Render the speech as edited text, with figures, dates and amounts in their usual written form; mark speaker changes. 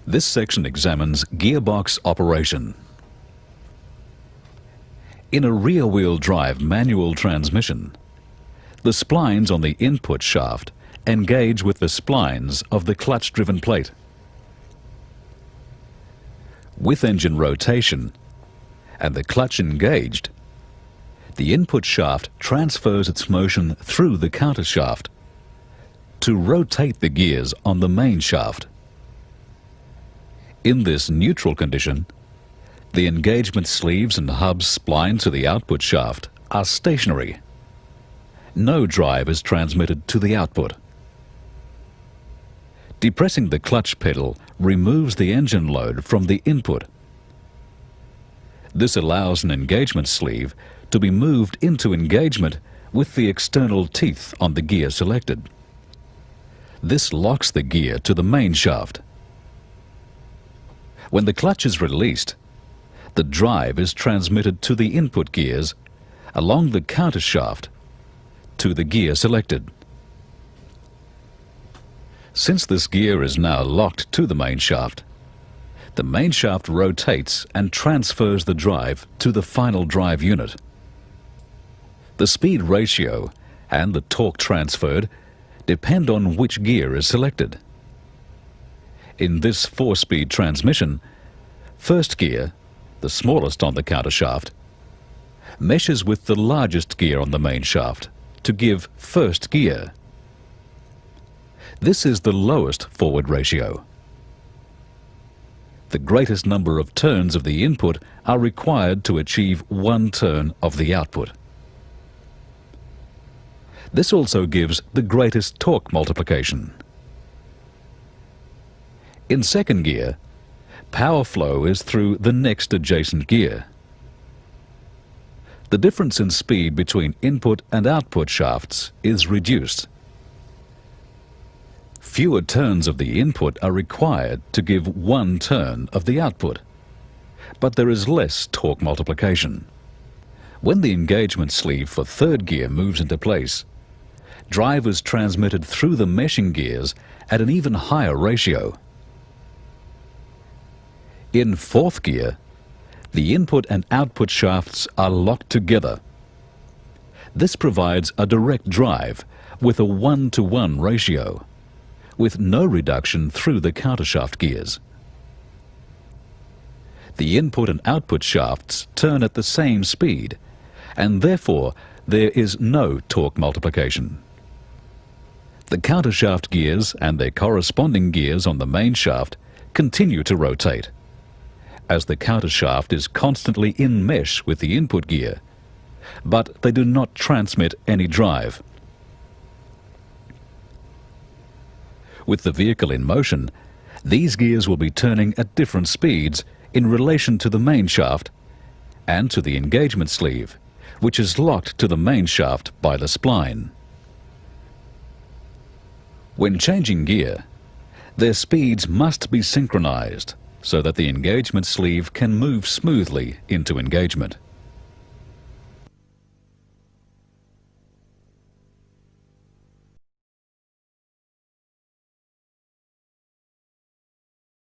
Speaker 1: This section examines gearbox operation. In a rear-wheel drive manual transmission, the splines on the input shaft engage with the splines of the clutch-driven plate. With engine rotation and the clutch engaged, the input shaft transfers its motion through the counter shaft to rotate the gears on the main shaft. In this neutral condition, the engagement sleeves and hubs splined to the output shaft are stationary. No drive is transmitted to the output. Depressing the clutch pedal removes the engine load from the input. This allows an engagement sleeve to be moved into engagement with the external teeth on the gear selected. This locks the gear to the main shaft. When the clutch is released, the drive is transmitted to the input gears along the counter shaft to the gear selected. Since this gear is now locked to the main shaft rotates and transfers the drive to the final drive unit. The speed ratio and the torque transferred depend on which gear is selected. In this 4-speed transmission, first gear, the smallest on the counter shaft, meshes with the largest gear on the main shaft to give first gear. This is the lowest forward ratio. The greatest number of turns of the input are required to achieve 1 turn of the output. This also gives the greatest torque multiplication. In second gear, power flow is through the next adjacent gear. The difference in speed between input and output shafts is reduced. Fewer turns of the input are required to give 1 turn of the output, but there is less torque multiplication. When the engagement sleeve for third gear moves into place, drive is transmitted through the meshing gears at an even higher ratio. In fourth gear, the input and output shafts are locked together. This provides a direct drive with a 1-to-1 ratio, with no reduction through the countershaft gears. The input and output shafts turn at the same speed, and therefore there is no torque multiplication. The countershaft gears and their corresponding gears on the main shaft continue to rotate, as the countershaft is constantly in mesh with the input gear, but they do not transmit any drive. With the vehicle in motion, these gears will be turning at different speeds in relation to the main shaft and to the engagement sleeve, which is locked to the main shaft by the spline. When changing gear, their speeds must be synchronized so that the engagement sleeve can move smoothly into engagement.